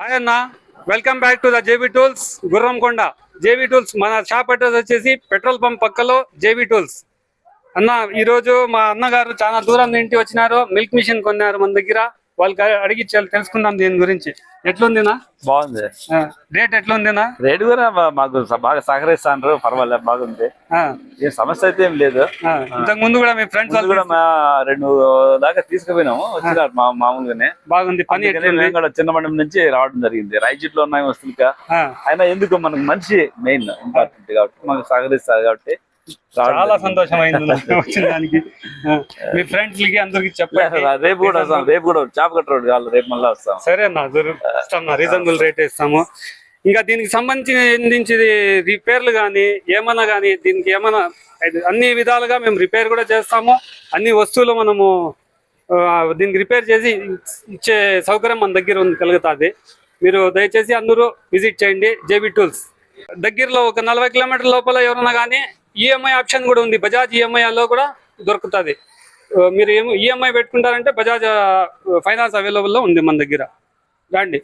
Hi అన్న, welcome back to the JB tools Gurramkonda. JB tools మన shop address వచ్చేసి petrol pump పక్కలో JB tools. అన్న, ఈ రోజు మా అన్నగారు చాలా దూరం నుండి వచ్చినారు, మిల్క్ మిషన్ కొన్నారు మన దగ్గర. వాళ్ళకి అడిగి తెలుసుకుందాం దీని గురించి. ఎట్లుందినా? బాగుంది. రేట్ ఎట్లుందినా? రేటు కూడా మాకు బాగా సహకరిస్తాను, పర్వాలేదు, బాగుంది. ఏం సమస్య అయితే ఏం లేదు. ఇంతకు ముందు కూడా మీ ఫ్రెండ్స్ కూడా మా 2 దాకా తీసుకుపోయినాము, వచ్చినారు మామూలుగానే. బాగుంది పని. మేము కూడా చిన్న మండలం నుంచి రావడం జరిగింది. రాయచీట్లో ఉన్నాయి వస్తువులుగా. అయినా ఎందుకు మనకు మనిషి మెయిన్ ఇంపార్టెంట్ కాబట్టి మాకు సహకరిస్తారు కాబట్టి చాలా సంతోషమైంది వచ్చిన దానికి. మీ ఫ్రెండ్స్ కి అందరికి చెప్పండి. రేపు కూడా వస్తాం, రేపు కూడా చేప కట్ట రోడ్ కావాలి, రేపు మళ్ళీ వస్తాం. సరే అన్న, ఇస్తాం, రీజనబుల్ రేట్ ఇస్తాము. ఇంకా దీనికి సంబంధించి రిపేర్లు కానీ ఏమన్నా కానీ దీనికి ఏమన్నా అన్ని విధాలుగా మేము రిపేర్ కూడా చేస్తాము. అన్ని వస్తువులు మనము దీనికి రిపేర్ చేసి ఇచ్చే సౌకర్యం మన దగ్గర కలుగుతుంది. మీరు దయచేసి అందరూ విజిట్ చేయండి జేబీ టూల్స్. దగ్గరలో ఒక 40 కిలోమీటర్ల లోపల ఎవరన్నా కానీ ఈఎంఐ ఆప్షన్ కూడా ఉంది. బజాజ్ ఈఎంఐలో కూడా దొరుకుతుంది. మీరు ఈఎంఐ పెట్టుకుంటారంటే బజాజ్ ఫైనాన్స్ అవైలబుల్లో ఉంది మన దగ్గర. రండి.